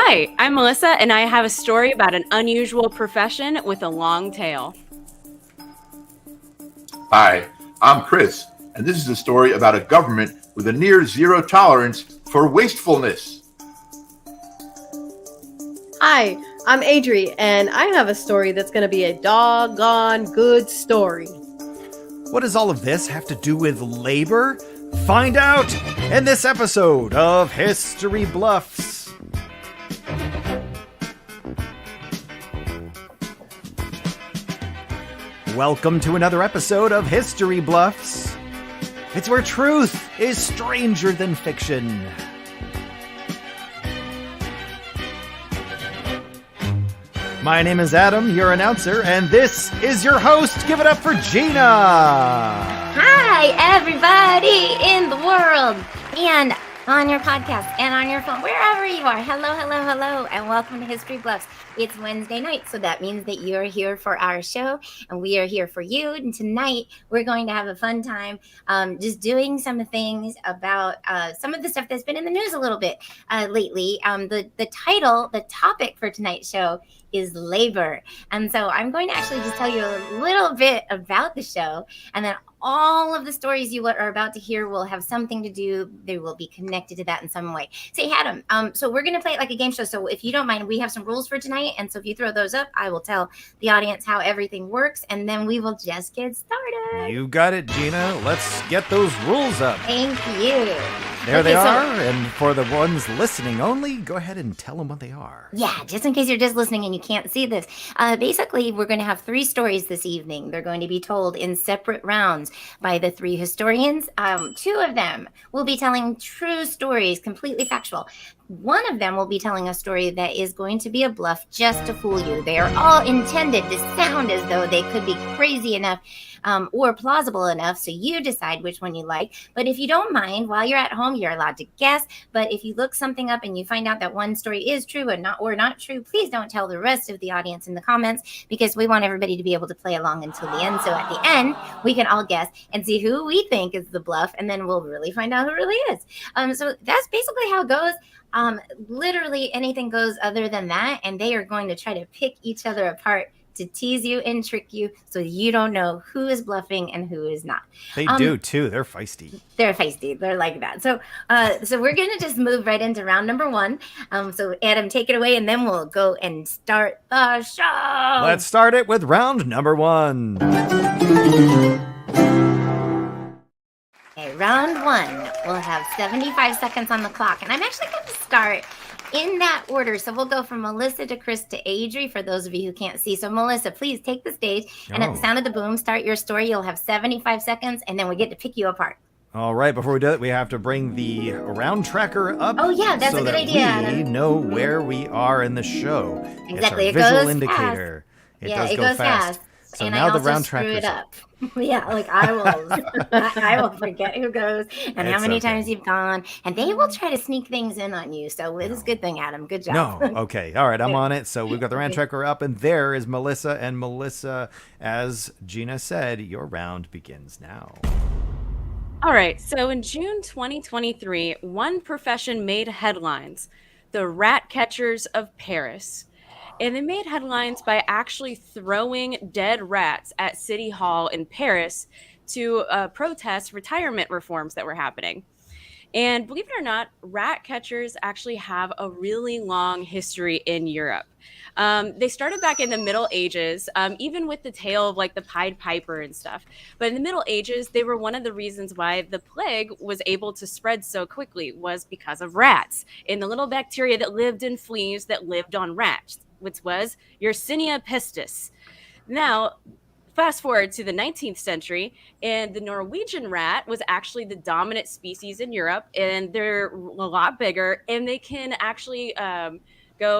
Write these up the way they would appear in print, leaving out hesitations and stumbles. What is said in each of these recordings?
Hi, I'm Melissa, and I have a story about an unusual profession with a long tail. Hi, I'm Chris, and this is a story about a government with a near zero tolerance for wastefulness. Hi, I'm Adri, and I have a story that's going to be a doggone good story. What does all of this have to do with labor? Find out in this episode of History Bluffs. Welcome to another episode of History Bluffs. It's where truth is stranger than fiction. My name is Adam, your announcer, and this is your host. Give it up for Gina. Hi, everybody in the world, and on your podcast, and on your phone, wherever you are. Hello, hello, hello, and welcome to History Bluffs. It's Wednesday night, so that means that you're here for our show, and we are here for you. And tonight, we're going to have a fun time just doing some things about some of the stuff that's been in the news a little bit lately. The topic for tonight's show is labor. And so I'm going to actually just tell you a little bit about the show, and then all of the stories you are about to hear will have something to do. They will be connected to that in some way. Say, Adam, so we're going to play it like a game show. So if you don't mind, we have some rules for tonight. And so if you throw those up, I will tell the audience how everything works, and then we will just get started. You got it, Gina. Let's get those rules up. Thank you. There they are. And for the ones listening only, go ahead and tell them what they are. Yeah, just in case you're just listening and you can't see this. Basically, we're going to have 3 stories this evening. They're going to be told in separate rounds by the 3 historians. 2 of them will be telling true stories, completely factual. One of them will be telling a story that is going to be a bluff just to fool you. They are all intended to sound as though they could be crazy enough or plausible enough, so you decide which one you like. But if you don't mind, while you're at home, you're allowed to guess. But if you look something up and you find out that one story is true and not true, please don't tell the rest of the audience in the comments, because we want everybody to be able to play along until the end. So at the end, we can all guess and see who we think is the bluff, and then we'll really find out who really is. So that's basically how it goes. Literally anything goes other than that, and they are going to try to pick each other apart to tease you and trick you so you don't know who is bluffing and who is not. They do too. They're feisty. They're feisty. They're like that. So we're going to just move right into round number 1. So Adam, take it away, and then we'll go and start the show. Let's start it with round number 1. Okay, round 1. We'll have 75 seconds on the clock, and I'm actually going to start in that order. So we'll go from Melissa to Chris to Adri, for those of you who can't see. So Melissa, please take the stage, and at the sound of the boom, start your story. You'll have 75 seconds, and then we get to pick you apart. All right, before we do it, we have to bring the round tracker up. Oh, yeah, that's so a good that idea. We know where we are in the show. Exactly. It's our visual indicator. Fast. It does go fast. So and now I also the round screw tracker's it up. Yeah, like I will forget who goes and how many times you've gone, and they will try to sneak things in on you. So it is a good thing, Adam. Good job. No, okay. All right, I'm on it. So we've got the round tracker up, and there is Melissa. And Melissa, as Gina said, your round begins now. All right, so in June 2023, one profession made headlines: the rat catchers of Paris. And they made headlines by actually throwing dead rats at City Hall in Paris to protest retirement reforms that were happening. And believe it or not, rat catchers actually have a really long history in Europe. They started back in the Middle Ages, even with the tale of like the Pied Piper and stuff. But in the Middle Ages, they were one of the reasons why the plague was able to spread so quickly, was because of rats and the little bacteria that lived in fleas that lived on rats, which was Yersinia pestis. Now, fast forward to the 19th century, and the Norwegian rat was actually the dominant species in Europe, and they're a lot bigger, and they can actually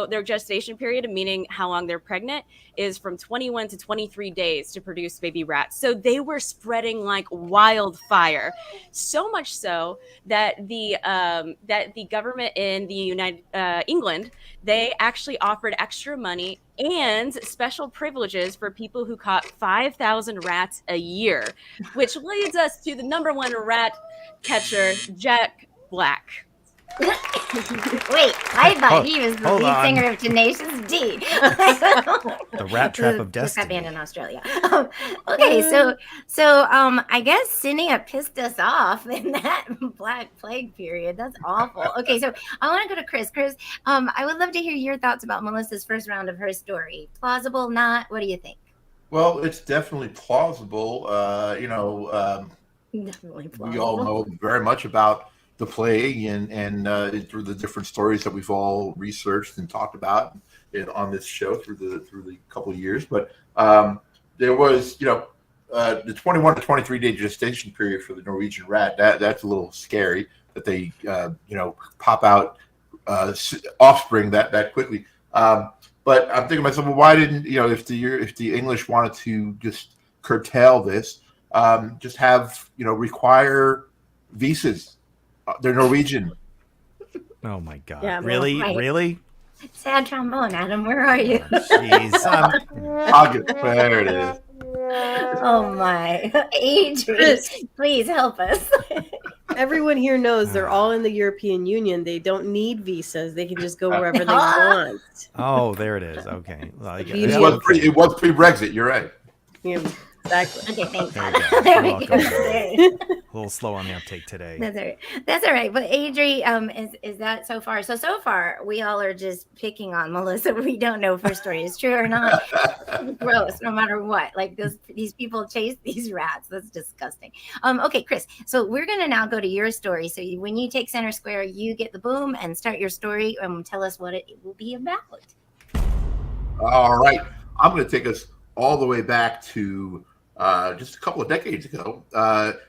their gestation period, meaning how long they're pregnant, is from 21 to 23 days to produce baby rats. So they were spreading like wildfire, so much so that the government in the England, they actually offered extra money and special privileges for people who caught 5,000 rats a year, which leads us to the number 1 rat catcher, Jack Black. Wait, I thought he was the Hold lead on. singer of Tenacious D. The Rat Trap of Just that Destiny. band in Australia. Okay, so I guess Cinia pissed us off in that Black Plague period. That's awful. Okay, so I want to go to Chris. Chris, I would love to hear your thoughts about Melissa's first round of her story. Plausible, not? What do you think? Well, it's definitely plausible. Definitely We all know very much about the plague and through the different stories that we've all researched and talked about on this show through the couple of years. But there was, the 21 to 23 day gestation period for the Norwegian rat. That's a little scary that they, pop out offspring that quickly. But I'm thinking to myself, well, why didn't, if the English wanted to just curtail this, just have, require visas. They're Norwegian. Oh my God! Yeah, well, really, right. really? Sad trombone, Adam. Where are you? Jeez, I'll get there. It is. Oh my, Adrian, Chris. please help us. Everyone here knows they're all in the European Union. They don't need visas. They can just go wherever they want. Oh, there it is. Okay. Well, I Beauty It of- was pre-Brexit. You're right. Yeah, exactly. Okay, thanks. There we go. Adam. There You're we go. welcome. A little slow on the uptake today. That's all right. That's all right. But Adri, is that so far? So far, we all are just picking on Melissa. We don't know if her story is true or not. Gross, no matter what. Like these people chase these rats. That's disgusting. Okay, Chris. So we're gonna now go to your story. So when you take center square, you get the boom and start your story and tell us what it will be about. All right. I'm going to take us all the way back to just a couple of decades ago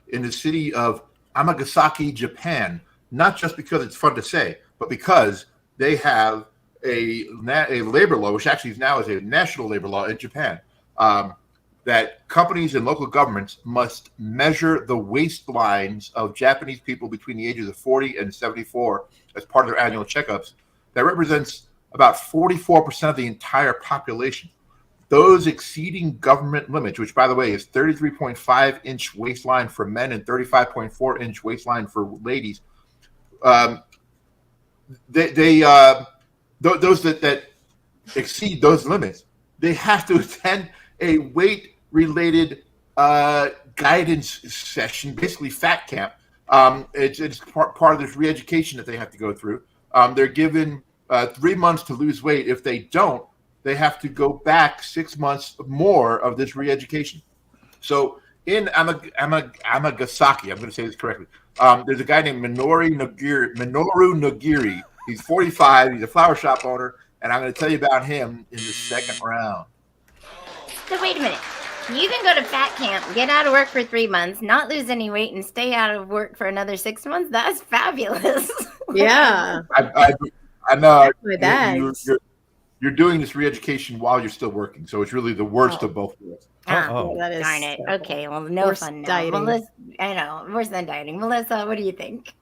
in the city of Amagasaki, Japan. Not just because it's fun to say, but because they have a labor law, which actually now is a national labor law in Japan, that companies and local governments must measure the waistlines of Japanese people between the ages of 40 and 74 as part of their annual checkups. That represents about 44% of the entire population. Those exceeding government limits, which by the way is 33.5-inch waistline for men and 35.4-inch waistline for ladies, those that exceed those limits, they have to attend a weight-related guidance session, basically fat camp. It's part of this re-education that they have to go through. They're given 3 months to lose weight. If they don't, they have to go back 6 months more of this re-education. So in Amagasaki, I'm going to say this correctly, there's a guy named Minoru Nogiri. He's 45. He's a flower shop owner, and I'm going to tell you about him in the second round. So wait a minute. You can go to fat camp, get out of work for 3 months, not lose any weight, and stay out of work for another 6 months. That's fabulous. Yeah. I know My bags. you're doing this re-education while you're still working, so it's really the worst of both worlds. Oh. That is Darn it. so Okay, well, no worse fun now. dieting. Melissa, I know, worse than dieting. Melissa, what do you think?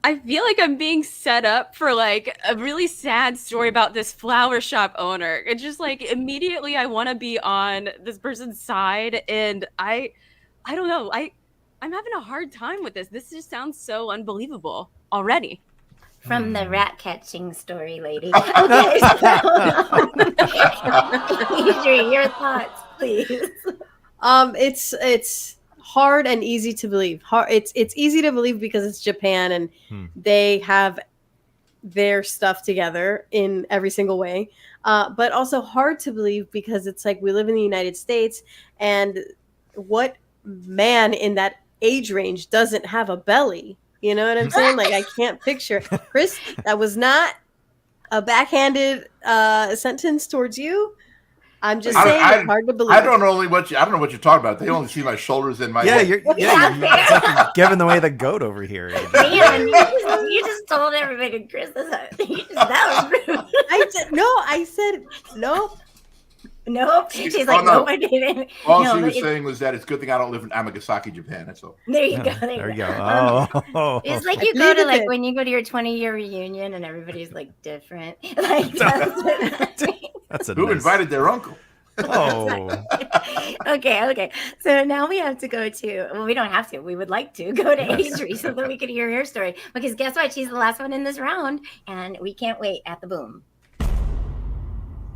I feel like I'm being set up for like a really sad story about this flower shop owner. It's just like immediately I want to be on this person's side, and I don't know. I'm having a hard time with this. This just sounds so unbelievable already. From the rat catching story, lady. Okay, so Adri, your thoughts, please. It's hard and easy to believe. It's easy to believe because it's Japan and they have their stuff together in every single way. But also hard to believe because it's like we live in the United States, and what man in that age range doesn't have a belly? You know what I'm saying? Like I can't picture. Chris, that was not a backhanded sentence towards you. I'm just saying it's hard to believe. I don't know what you're talking about. They only see my shoulders and my head. It's like you're giving away the goat over here. Man, you just told everybody, Chris, that was rude. I said no. Nope. She's like, no, I didn't. All she was saying was that it's a good thing I don't live in Amagasaki, Japan. That's all. There you go. There you go. It's like you go to when you go to your 20-year reunion and everybody's like different. Like That's Who invited their uncle? Oh, Okay. So now we have to go to, well, we don't have to. We would like to go to Yes. Adri so that we could hear her story. Because guess what? She's the last one in this round, and we can't wait at the boom.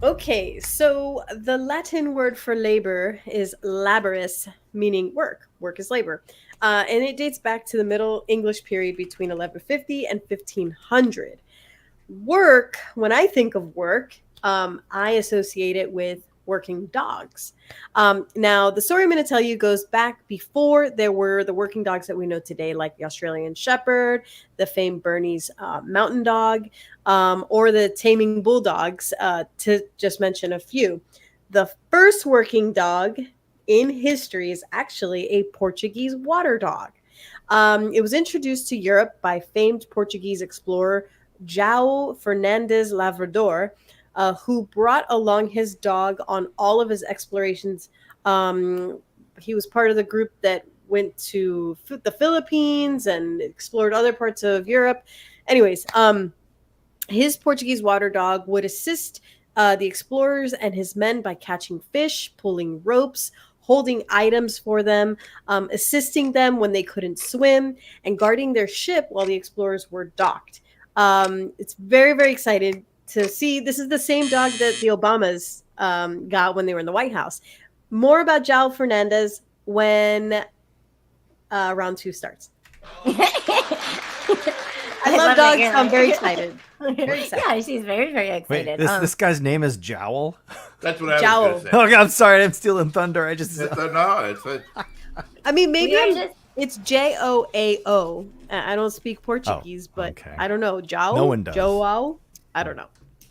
Okay, so the Latin word for labor is laboris, meaning work. Work is labor. And it dates back to the Middle English period between 1150 and 1500. Work, when I think of work, I associate it with working dogs. Now, the story I'm going to tell you goes back before there were the working dogs that we know today, like the Australian Shepherd, the famed Bernese Mountain Dog, or the taming bulldogs, to just mention a few. The first working dog in history is actually a Portuguese water dog. It was introduced to Europe by famed Portuguese explorer João Fernandes Lavrador, who brought along his dog on all of his explorations. He was part of the group that went to the Philippines and explored other parts of Europe. Anyways, his Portuguese water dog would assist the explorers and his men by catching fish, pulling ropes, holding items for them, assisting them when they couldn't swim, and guarding their ship while the explorers were docked. It's very, very excited to see. This is the same dog that the Obamas got when they were in the White House. More about João Fernandes when round 2 starts. I love dogs, so I'm very excited. Very excited. Yeah, she's very, very wait, excited. this guy's name is Jowl? That's what I was Jowl. going to say. Oh, I'm sorry, I'm stealing thunder. I just I mean, maybe We are just- it's Joao. I don't speak Portuguese, but okay. I don't know. Joao? No one does. Joao? I don't know.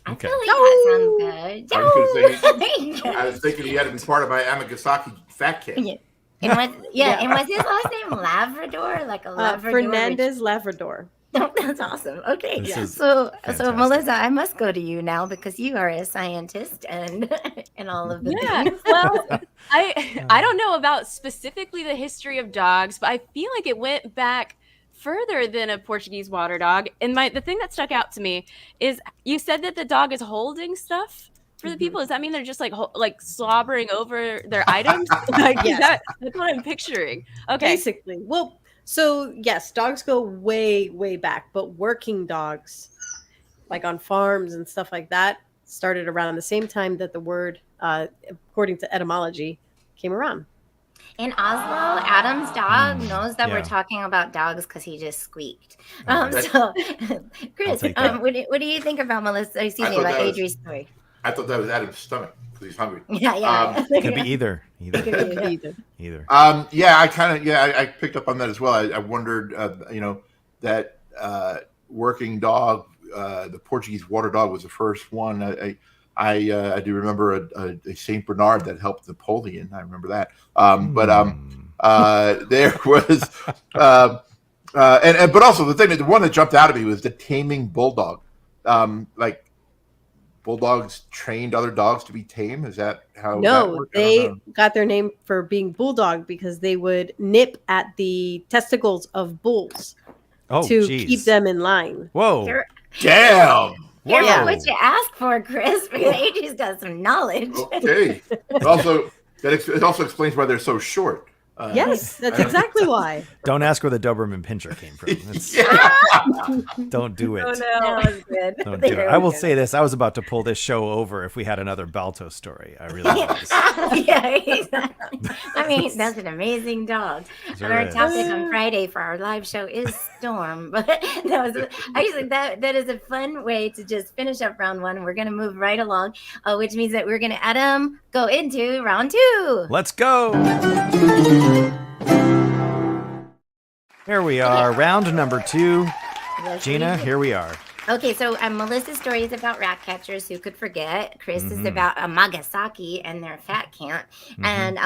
I Okay. feel like that sounds good. I was gonna Joe. I was thinking he had to be part of my Amagasaki fat kid. Yeah. And was his last name Labrador? Like a Labrador? Fernandez Labrador. That's awesome. Okay. This is So fantastic. Melissa, I must go to you now because you are a scientist and all of the Yeah. things. Well, I don't know about specifically the history of dogs, but I feel like it went back further than a Portuguese water dog. And the thing that stuck out to me is you said that the dog is holding stuff for the people. Does that mean they're just like slobbering over their items? Like, Yes. that's what I'm picturing. Okay. Basically. Well, so yes, dogs go way, way back, but working dogs, like on farms and stuff like that, started around the same time that the word, according to etymology, came around. In Oslo, Adam's dog knows that yeah. we're talking about dogs because he just squeaked. Okay. So, Chris, take that. what do you think about Melissa? Excuse I me, thought about that was- Adri's story? I thought that was Adam's stomach because he's hungry. Yeah. Could be either. Either. I picked up on that as well. I wondered, that working dog, the Portuguese water dog was the first one. I do remember a Saint Bernard that helped Napoleon. I remember that. There was, but also the one that jumped out at me was the taming bulldog. Like bulldogs trained other dogs to be tame. Is that how? that No, worked? I don't they know. got their name for being bulldog because they would nip at the testicles of bulls Oh, to geez. keep them in line. Whoa. You're- Damn. Here's Yeah. what you asked for, Chris, because Adri's got some knowledge. Okay. It also explains why they're so short. Yes, that's exactly why. Don't ask where the Doberman Pinscher came from. It's- Don't do it. Oh, no. That was good. Don't do it. There I we will go. say this. I was about to pull this show over if we had another Balto story. I really was. Yeah, exactly. I mean, that's an amazing dog. Sure And our is. topic on Friday for our live show is Storm. But that is a fun way to just finish up round 1. We're going to move right along, which means that we're going to, Adam, go into round 2. Let's go. Here we are, round number 2. Yes, Gina, we do. here we are. Okay, so Melissa's story is about rat catchers. Who could forget? Chris is about Magasaki and their fat camp. And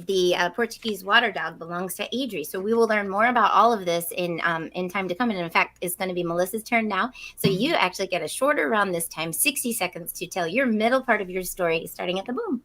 the Portuguese water dog belongs to Adri. So we will learn more about all of this in time to come. And in fact, it's going to be Melissa's turn now. So you actually get a shorter round this time, 60 seconds to tell your middle part of your story, starting at the boom.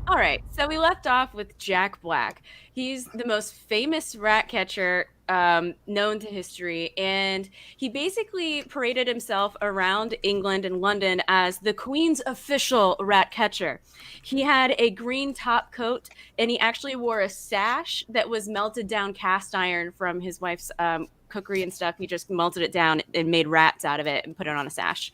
All right, so we left off with Jack Black. He's the most famous rat catcher known to history. And he basically paraded himself around England and London as the Queen's official rat catcher. He had a green top coat, and he actually wore a sash that was melted down cast iron from his wife's cookery and stuff. He just melted it down and made rats out of it and put it on a sash.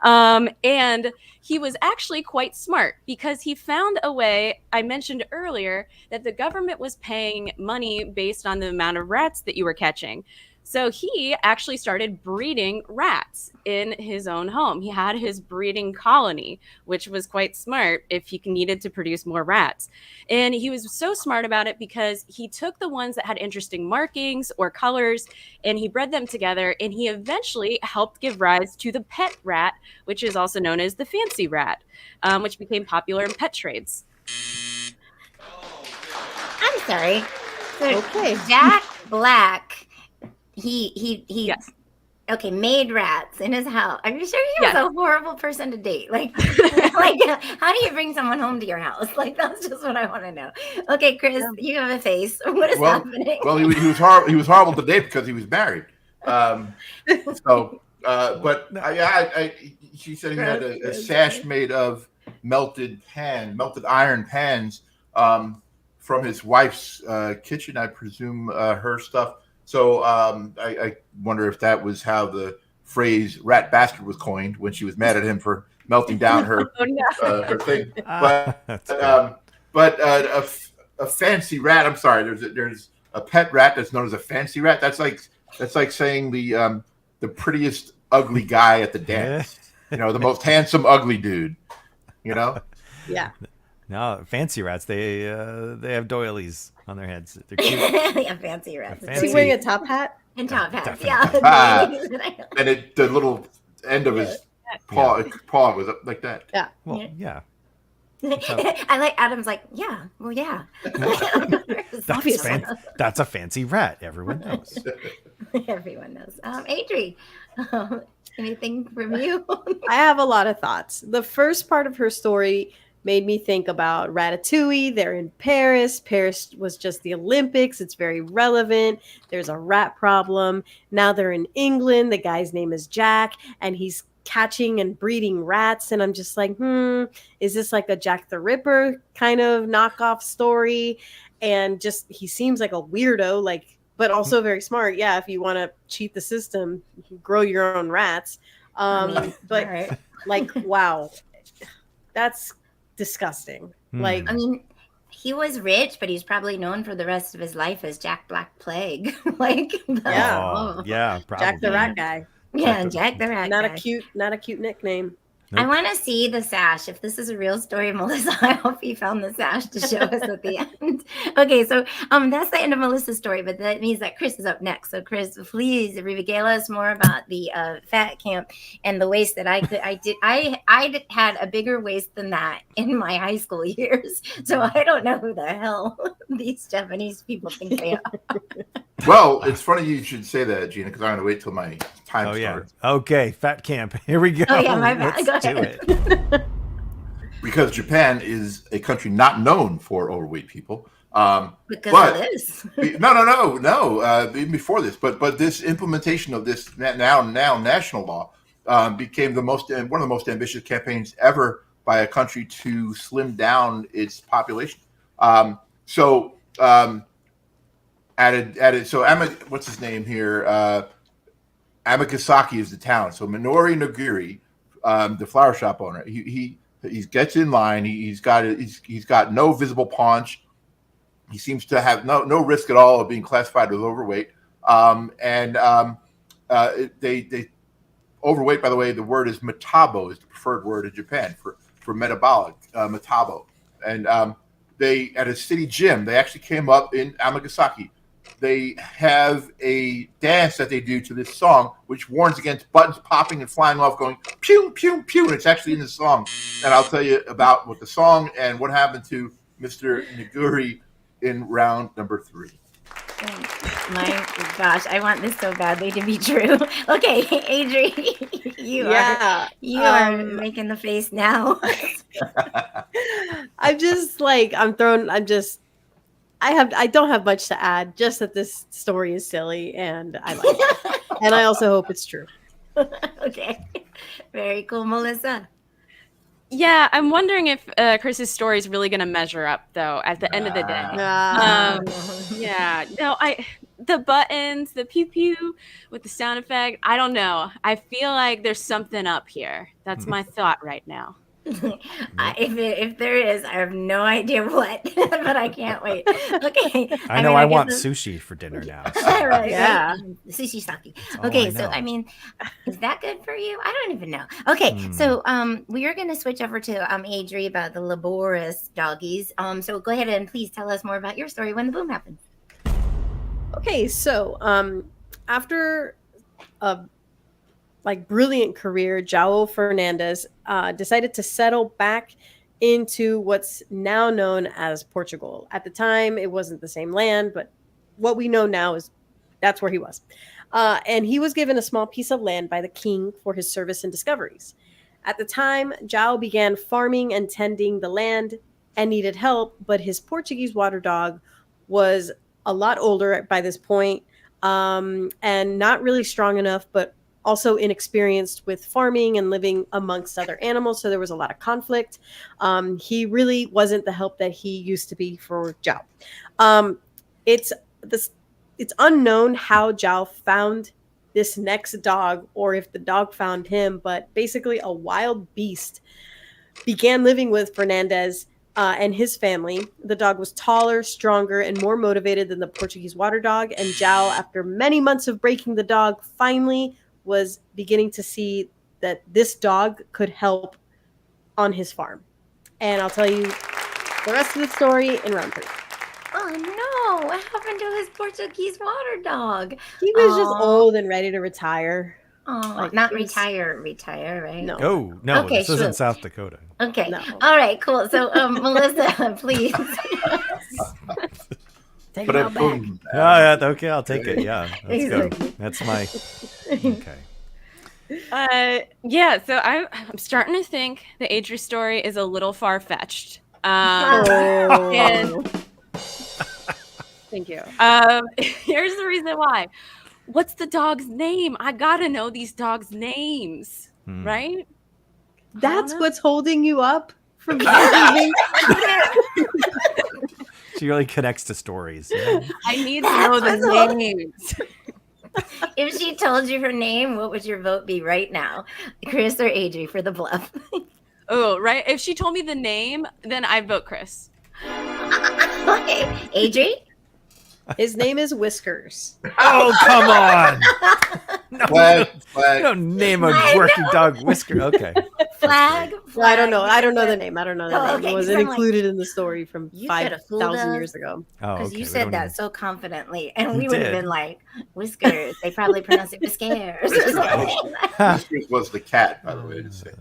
And he was actually quite smart because he found a way. I mentioned earlier that the government was paying money based on the amount of rats that you were catching. So he actually started breeding rats in his own home. He had his breeding colony, which was quite smart if he needed to produce more rats. And he was so smart about it because he took the ones that had interesting markings or colors and he bred them together. And he eventually helped give rise to the pet rat, which is also known as the fancy rat, which became popular in pet trades. I'm sorry. So Okay. Jack Black, he Yes. okay, made rats in his house. Are you sure he was Yes. a horrible person to date? Like how do you bring someone home to your house? Like, that's just what I want to know. Okay, Chris, you have a face. What is happening? Well, he was horrible. He was horrible to date because he was married. She said he had a sash made of melted iron pans from his wife's kitchen, I presume, her stuff. So I wonder if that was how the phrase "rat bastard" was coined when she was mad at him for melting down her her thing. But a fancy rat. I'm sorry. There's a pet rat that's known as a fancy rat. That's like saying the prettiest ugly guy at the dance. The most handsome ugly dude. Yeah. No, fancy rats. They have doilies on their heads. They're cute. Yeah, fancy rats. Is he wearing a top hat? And top hats. Definitely. Yeah. And the little end of his paw was up like that. Yeah. Well, yeah. I like Adam's like, yeah, well, yeah. That's a fancy rat. Everyone knows. Everyone knows. Adri, anything from you? I have a lot of thoughts. The first part of her story made me think about Ratatouille. They're in Paris. Paris was just the Olympics. It's very relevant. There's a rat problem. Now they're in England. The guy's name is Jack, and he's catching and breeding rats. And I'm just like, is this like a Jack the Ripper kind of knockoff story? And just, he seems like a weirdo, but also very smart. Yeah, if you want to cheat the system, you can grow your own rats. Wow, that's disgusting. He was rich, but he's probably known for the rest of his life as Jack Black Plague. Probably. Jack the Rat Guy. Yeah, Jack the Rat Not Guy. a cute nickname. Nope. I want to see the sash. If this is a real story, Melissa, I hope you found the sash to show us at the end. Okay, so that's the end of Melissa's story, but that means that Chris is up next. So Chris, please regale us more about the fat camp and the waist that I had a bigger waist than that in my high school years. So I don't know who the hell these Japanese people think they are. Well, it's funny you should say that, Gina, because I'm going to wait till my time starts. Okay, fat camp. Here we go. Oh, yeah, my bad. Let's do it. Because Japan is a country not known for overweight people. Because it is. No. Even before this, but this implementation of this now national law became one of the most ambitious campaigns ever by a country to slim down its population. So what's his name here? Amagasaki is the town. So Minori Naguri, the flower shop owner, he gets in line. He's got no visible paunch. He seems to have no risk at all of being classified as overweight. They overweight, by the way, the word is metabo, is the preferred word in Japan for metabolic, metabo. And they, at a city gym, they actually came up in Amagasaki. They have a dance that they do to this song, which warns against buttons popping and flying off, going pew, pew, pew. And it's actually in the song. And I'll tell you about what the song and what happened to Mr. Naguri in round number 3. My gosh, I want this so badly to be true. Okay, Adri, you are making the face now. I don't have much to add, just that this story is silly and I like it. And I also hope it's true. Okay. Very cool, Melissa. Yeah, I'm wondering if Chris's story is really going to measure up, though, at the end of the day. Yeah, no, the buttons, the pew pew with the sound effect, I don't know. I feel like there's something up here. That's my thought right now. If there is, I have no idea what, but I can't wait. Okay. I know I want sushi for dinner now. So. Right, Yeah. right? Sushi sake. Okay, so I mean, is that good for you? I don't even know. Okay, so we are going to switch over to Adri about the laborious doggies. So go ahead and please tell us more about your story when the boom happened. Okay, so after a brilliant career, João Fernandes decided to settle back into what's now known as Portugal. At the time, it wasn't the same land, but what we know now is that's where he was. And he was given a small piece of land by the king for his service and discoveries. At the time, João began farming and tending the land and needed help, but his Portuguese water dog was a lot older by this point, and not really strong enough, but also inexperienced with farming and living amongst other animals. So there was a lot of conflict. He really wasn't the help that he used to be for João. It's unknown how João found this next dog or if the dog found him, but basically a wild beast began living with Fernandes and his family. The dog was taller, stronger, and more motivated than the Portuguese water dog. And João, after many months of breaking the dog, finally was beginning to see that this dog could help on his farm. And I'll tell you the rest of the story in round 3. Oh no, what happened to his Portuguese water dog? He was just old and ready to retire. Oh, not retire, right? No. Oh, no, okay, this isn't South Dakota. Okay. No. All right, cool. So, Melissa, please. Take it all back. Oh, yeah, okay, I'll take it. Yeah, let's go. That's my... Okay. Yeah, so I'm starting to think the Adri story is a little far-fetched. And thank you. Here's the reason why. What's the dog's name? I gotta know these dogs' names, right? That's what's holding you up from believing. She really connects to stories. Yeah. I need to know the names. If she told you her name, what would your vote be right now? Chris or Adri for the bluff? Oh, right. If she told me the name, then I'd vote Chris. Okay. Adri? His name is Whiskers. Oh, come on. No, Flag. You don't name a working dog Whisker. Okay. Flag. Well, I don't know. I don't know the name. Okay, It wasn't included in the story from You could've fooled 5,000 us. years ago. Oh, Because okay. you said that so confidently, and we would have been like, Whiskers. They probably pronounce it Whiskers. Whiskers was the cat, by the way. To say.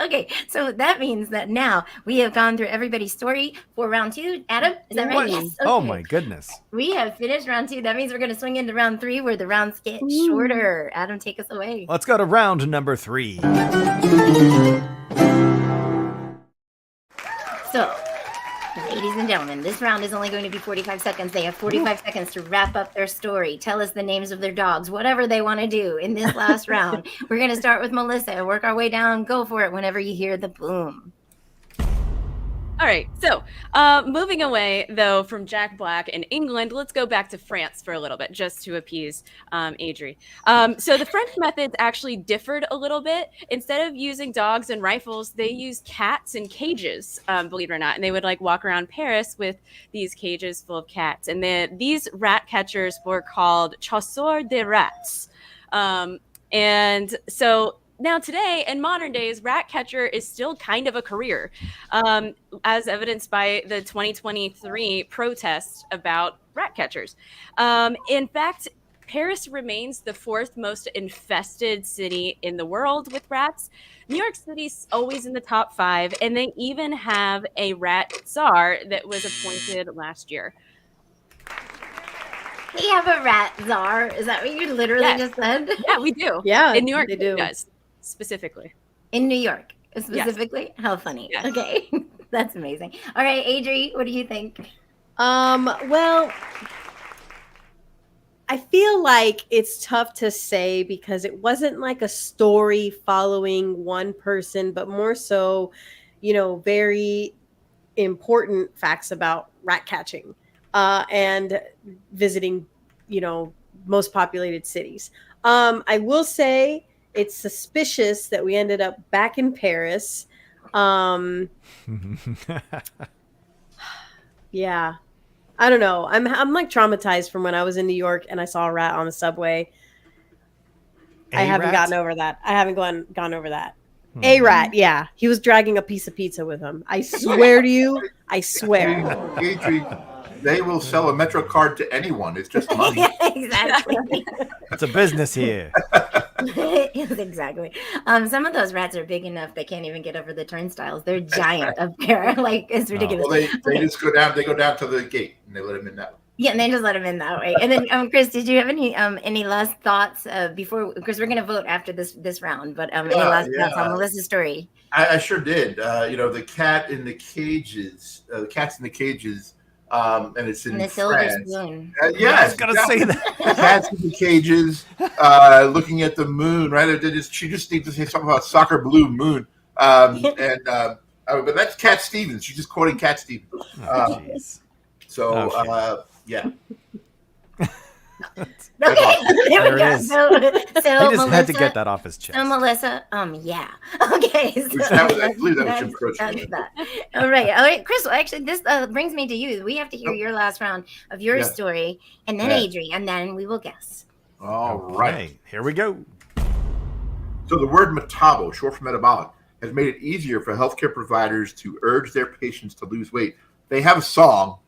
Okay, so that means that now we have gone through everybody's story for round 2. Adam, is that right? What? Yes. Oh, Okay. my goodness. We have finished round 2. That means we're going to swing into round 3 where the rounds get shorter. Adam, take us away. Let's go to round number 3. So, ladies and gentlemen, this round is only going to be 45 seconds. They have 45 seconds to wrap up their story, tell us the names of their dogs, whatever they want to do in this last round. We're going to start with Melissa and work our way down. Go for it whenever you hear the boom. All right. So moving away, though, from Jack Black in England, let's go back to France for a little bit, just to appease Adri. So the French methods actually differed a little bit. Instead of using dogs and rifles, they used cats in cages, believe it or not. And they would walk around Paris with these cages full of cats. And these rat catchers were called chasseurs de rats. And so now today, in modern days, rat catcher is still kind of a career, as evidenced by the 2023 protests about rat catchers. In fact, Paris remains the 4th most infested city in the world with rats. New York City's always in the top 5, and they even have a rat czar that was appointed last year. We have a rat czar. Is that what you literally just said? Yeah, we do. Yeah, in New York, they do. It does. Specifically. In New York, specifically? Yes. How funny. Yes. Okay. That's amazing. All right, Adri, what do you think? Well, I feel like it's tough to say because it wasn't like a story following one person, but more so, very important facts about rat catching and visiting, most populated cities. I will say it's suspicious that we ended up back in Paris. Um, yeah, I don't know. I'm like traumatized from when I was in New York and I saw a rat on the subway. I haven't rat? gotten over that. I haven't gone over that. A rat, yeah. He was dragging a piece of pizza with him. I swear to you. I swear. They will sell a Metro card to anyone. It's just money. Yeah, exactly. It's a business here. Exactly. Some of those rats are big enough they can't even get over the turnstiles. They're giant up there. Like, it's ridiculous. Well, they just go down. They go down to the gate and they let them in that way. Yeah, and they just let him in that way. And then, Chris, did you have any last thoughts before? Because we're gonna vote after this round. But any last thoughts on Melissa's story? I sure did. The cat in the cages. The cat's in the cages. And it's in the France. silver spoon. Yeah, I was gonna say that. The cats in the cages, looking at the moon. Right? She just needs to say something about soccer blue moon. But that's Cat Stevens. She's just quoting Cat Stevens. Yeah. Okay, there we go. So he just Melissa, had to get that off his chest. So Melissa, yeah. Okay. So I believe that was Jim Croce. All right, Chris. Well, actually, this brings me to you. We have to hear your last round of your story, and then Adri, and then we will guess. All right. Here we go. So the word metabo, short for metabolic, has made it easier for healthcare providers to urge their patients to lose weight. They have a song.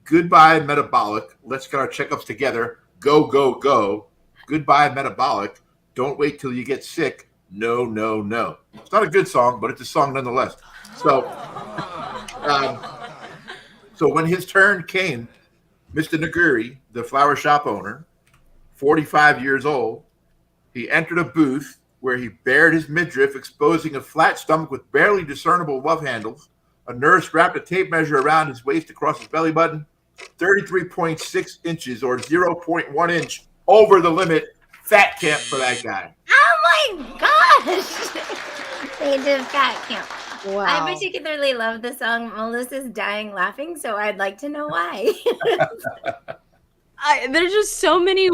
Goodbye, metabolic. Let's get our checkups together. Go, go, go. Goodbye, metabolic. Don't wait till you get sick. No, no, no. It's not a good song, but it's a song nonetheless. So when his turn came, Mr. Naguri, the flower shop owner, 45 years old, he entered a booth where he bared his midriff, exposing a flat stomach with barely discernible love handles. A nurse wrapped a tape measure around his waist across his belly button, 33.6 inches or 0.1 inch over the limit. Fat camp for that guy. Oh my gosh! They did fat camp. Wow. I particularly love the song. Melissa's dying laughing, so I'd like to know why. There's just so many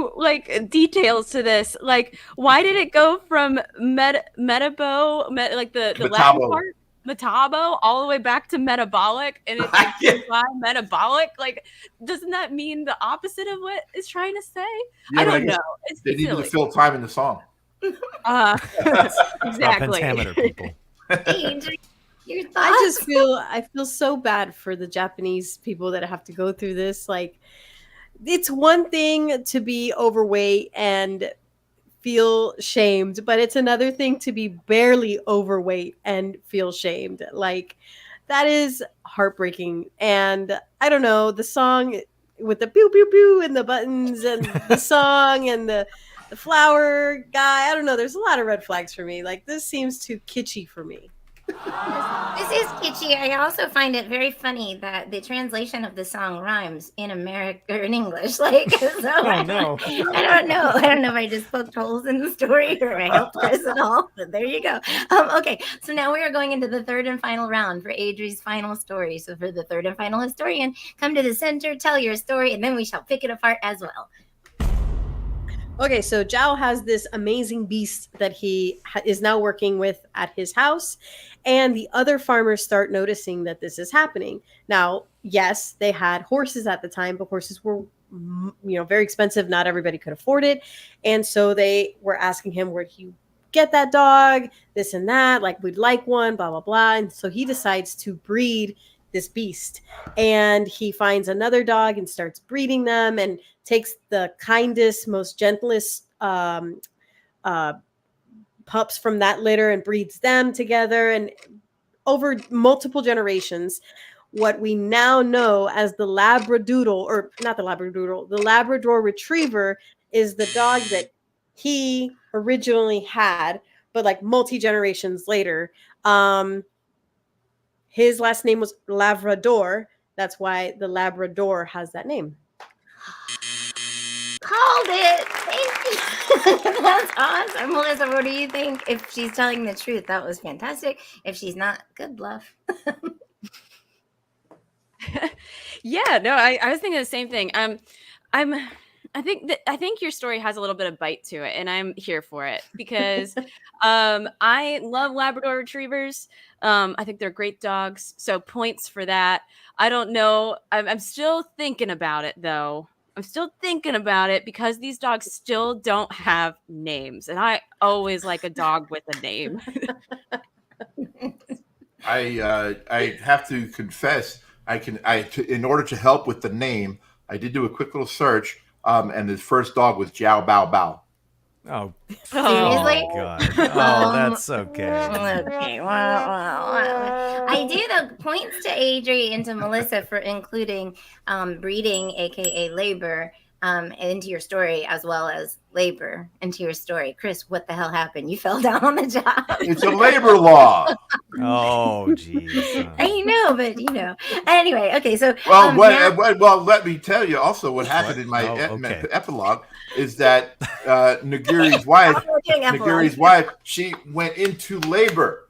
details to this. Like, why did it go from metabo, the Latin part? Metabo all the way back to metabolic, and it's like goodbye metabolic. Like, doesn't that mean the opposite of what it's trying to say? I don't know. They needed to fill time in the song. Exactly. Pentameter people. Your thoughts? I feel so bad for the Japanese people that have to go through this. Like, it's one thing to be overweight and feel shamed, but it's another thing to be barely overweight and feel shamed. Like, that is heartbreaking. And I don't know, the song with the pew pew pew and the buttons and the song and the flower guy, I don't know, there's a lot of red flags for me. Like, this seems too kitschy for me. This is kitschy. I also find it very funny that the translation of the song rhymes in America or in English. Like, so Oh, no. I don't know. I don't know if I just poked holes in the story or I helped Chris at all. But there you go. Okay, so now we are going into the third and final round for Adri's final story. So for the third and final historian, come to the center, tell your story, and then we shall pick it apart as well. Okay, so Zhao has this amazing beast that he is now working with at his house, and the other farmers start noticing that this is happening. Now, yes, they had horses at the time, but horses were, very expensive. Not everybody could afford it, and so they were asking him, "Where'd you get that dog? This and that. Like, we'd like one, blah blah blah." And so he decides to breed this beast, and he finds another dog and starts breeding them and takes the kindest, most gentlest pups from that litter and breeds them together. And over multiple generations, what we now know as the Labradoodle, or not the Labradoodle, the Labrador Retriever, is the dog that he originally had, but like multi-generations later. His last name was Lavrador, That's why the Labrador has that name. Called it. Thank you. That's awesome. Melissa, what do you think? If she's telling the truth, that was fantastic. If she's not, good bluff. Yeah, no, I was thinking the same thing. I think your story has a little bit of bite to it, and I'm here for it because I love Labrador Retrievers. I think they're great dogs, so points for that. I don't know. I'm still thinking about it though. I'm still thinking about it because these dogs still don't have names, and I always like a dog with a name. I have to confess, in order to help with the name, I did do a quick little search, and his first dog was Jiao Bao Bao. Oh, Seriously? oh God. Oh, that's okay. Okay, well. I do the points to Adri and to Melissa for including breeding, aka labor, into your story, as well as labor into your story. Chris, what the hell happened? You fell down on the job. It's a labor law. Oh, geez. I know, but Anyway, okay, so Well, now- well, let me tell you also what happened in my okay. epilogue is that Naguri's wife, we're doing epilogue. Naguri's wife, she went into labor.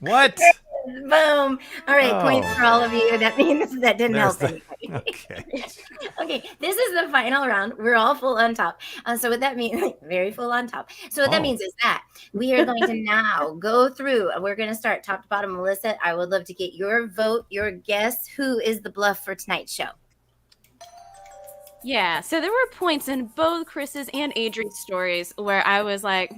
What? Boom. All right, points for all of you. That means that didn't There's help anybody. Okay, this is the final round. We're all full on top. So what that means, very full on top. So what that means is that we are going to now go through. We're going to start top to bottom. Melissa, I would love to get your vote, your guess. Who is the bluff for tonight's show? Yeah, so there were points in both Chris's and Adri's stories where I was like,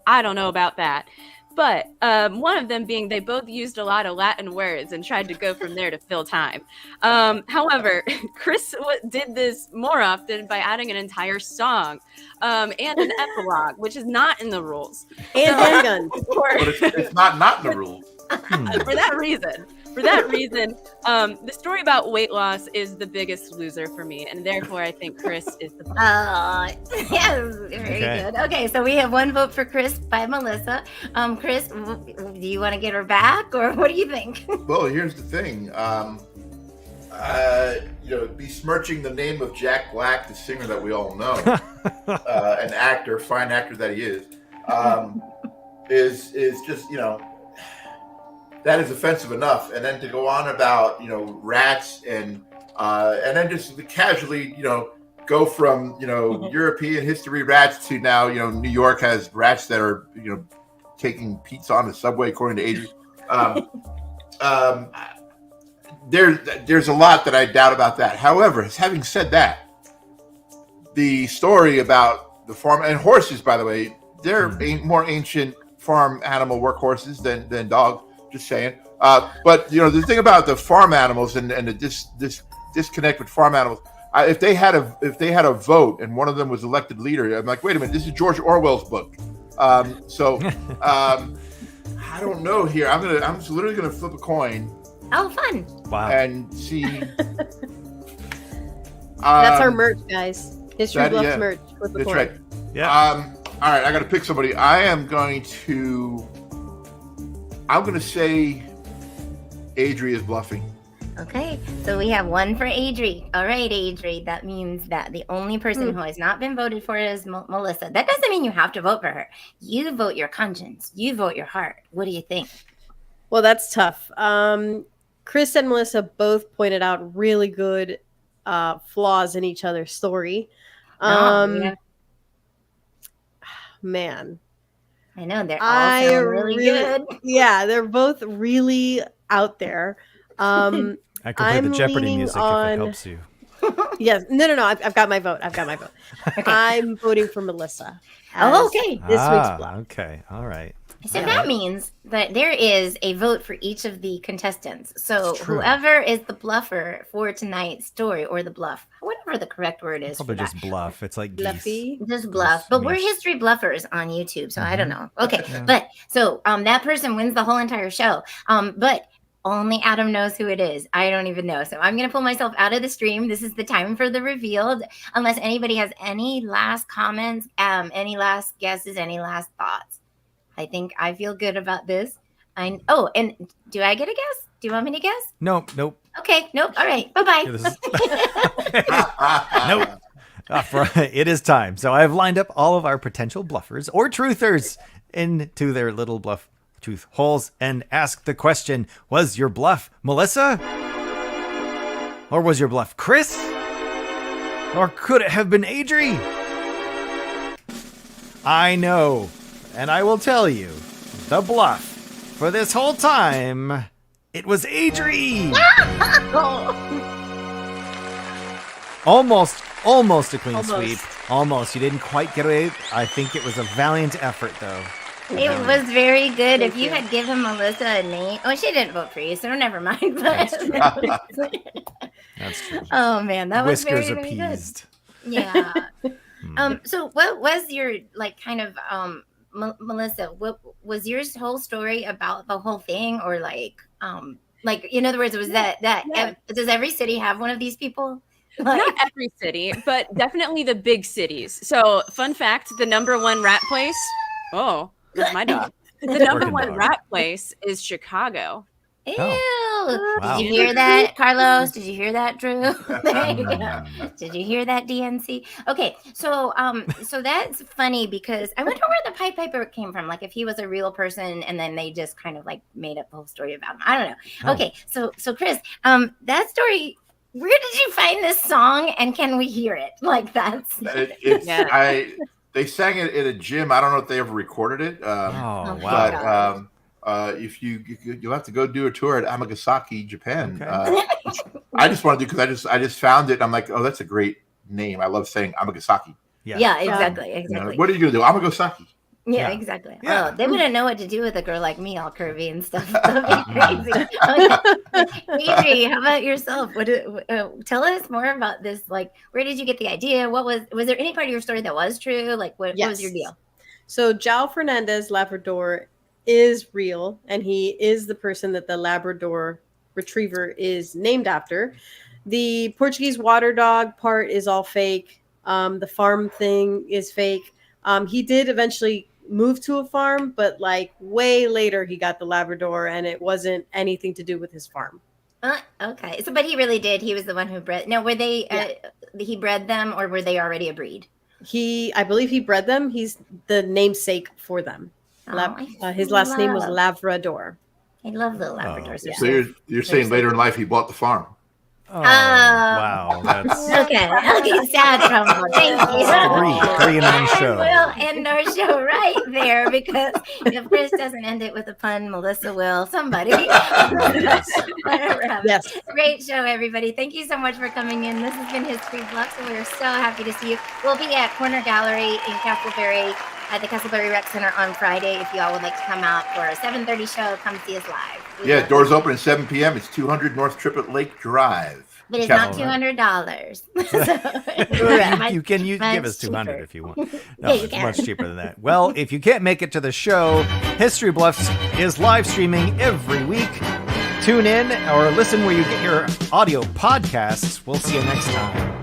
I don't know about that. But one of them being they both used a lot of Latin words and tried to go from there to fill time. However, Chris did this more often by adding an entire song and an epilogue, which is not in the rules. And handgun. But it's not in the rules. For that reason, the story about weight loss is the biggest loser for me, and therefore I think Chris is the Yes, very good. Okay, so we have one vote for Chris by Melissa. Chris, do you want to get her back, or what do you think? Well, here's the thing. Besmirching the name of Jack Black, the singer that we all know, an actor, fine actor that he is just that is offensive enough. And then to go on about rats and then just casually go from European history rats to now New York has rats that are taking pizza on the subway, according to Adrian. There's a lot that I doubt about that. However, having said that, the story about the farm and horses, by the way, they're more ancient farm animal workhorses than dogs. Just saying. But the thing about the farm animals and this disconnect with farm animals, if they had a vote and one of them was elected leader, I'm like, wait a minute, this is George Orwell's book. So I don't know here. I'm just literally gonna flip a coin. Oh, fun! Wow. And see. That's our merch, guys. History Bluffs merch with the that's coin. right. Yeah. All right, I got to pick somebody. I'm going to say Adri is bluffing. Okay, so we have one for Adri. All right, Adri, that means that the only person who has not been voted for is Melissa. That doesn't mean you have to vote for her. You vote your conscience. You vote your heart. What do you think? Well, that's tough. Chris and Melissa both pointed out really good flaws in each other's story. Yeah. Man. I know, they're all sound really good. Yeah, they're both really out there. I can play the Jeopardy music if it helps you. Yes. No. I've got my vote. Okay. I'm voting for Melissa. Okay. This week's bluff. Okay. All right. So that means that there is a vote for each of the contestants. So It's true. whoever is the bluffer for tonight's story, or the bluff, whatever the correct word is. Probably for just that. bluff. It's like geese. Bluffy. Just bluff. But we're Meese. history bluffers on YouTube, so I don't know. Okay. Yeah. But so that person wins the whole entire show. But only Adam knows who it is. I don't even know. So I'm going to pull myself out of the stream. This is the time for the reveal. Unless anybody has any last comments, any last guesses, any last thoughts. I think I feel good about this. And do I get a guess? Do you want me to guess? Nope. Okay. Okay. Nope. All right. Bye-bye. This is- Nope. It is time. So I've lined up all of our potential bluffers or truthers into their little bluff truth holes and asked the question, was your bluff Melissa? Or was your bluff Chris? Or could it have been Adri? I know, and I will tell you, the bluff for this whole time, it was Adri! Almost a clean sweep. Almost. You didn't quite get away. I think it was a valiant effort, though. It was very good. If you had given Melissa a name, oh, she didn't vote for you, so never mind. But That's true. oh man, that was Whiskers very, very good. appeased. Yeah. So what was your like kind of Melissa? What was your whole story about the whole thing, or like in other words, was that does every city have one of these people? Like, not every city, but definitely the big cities. So, fun fact: the #1 rat place. Oh, there's my dog. The #1 rat place is Chicago. Ew. Wow. Did you hear that, Carlos? Did you hear that, Drew? Did you hear that, DNC? Okay, so that's funny because I wonder where the Pied Piper came from. Like if he was a real person and then they just kind of like made up the whole story about him. I don't know. Oh. Okay, so Chris, that story. Where did you find this song, and can we hear it? Like that's they sang it at a gym. I don't know if they ever recorded it. Wow. But if you'll have to go do a tour at Amagasaki, Japan. Okay. I just wanted to because I just found it. And I'm like, oh, that's a great name. I love saying Amagasaki. Yeah, exactly. You know, what are you gonna do? Amagasaki. Yeah, exactly. Yeah. Oh, they wouldn't know what to do with a girl like me, all curvy and stuff. That'd be crazy. Adri, how about yourself? Tell us more about this. Like, where did you get the idea? Was there any part of your story that was true? Like, what was your deal? So, João Fernandes Labrador is real, and he is the person that the Labrador Retriever is named after. The Portuguese water dog part is all fake. The farm thing is fake. He did eventually move to a farm, but like way later he got the Labrador, and it wasn't anything to do with his farm. Okay. So, but he really did. He was the one who bred. No, were they? He bred them, or were they already a breed? I believe he bred them. He's the namesake for them. His last name was Labrador. I love little Labradors. So you're saying later in life he bought the farm. Oh, wow. That's okay. Sad trouble. Thank you. Three in one show. We'll end our show right there because if Chris doesn't end it with a pun, Melissa will. Somebody. Yes. Great show, everybody. Thank you so much for coming in. This has been History Bluffs, and we're so happy to see you. We'll be at Corner Gallery in Castleberry at the Castleberry Rec Center on Friday. If y'all would like to come out for a 7:30 show, come see us live. Doors open at 7 p.m. It's 200 North Triplet Lake Drive. But it's not $200. You can give us $200 if you want. No, you it's can. much cheaper than that. Well, if you can't make it to the show, History Bluffs is live streaming every week. Tune in or listen where you get your audio podcasts. We'll see you next time.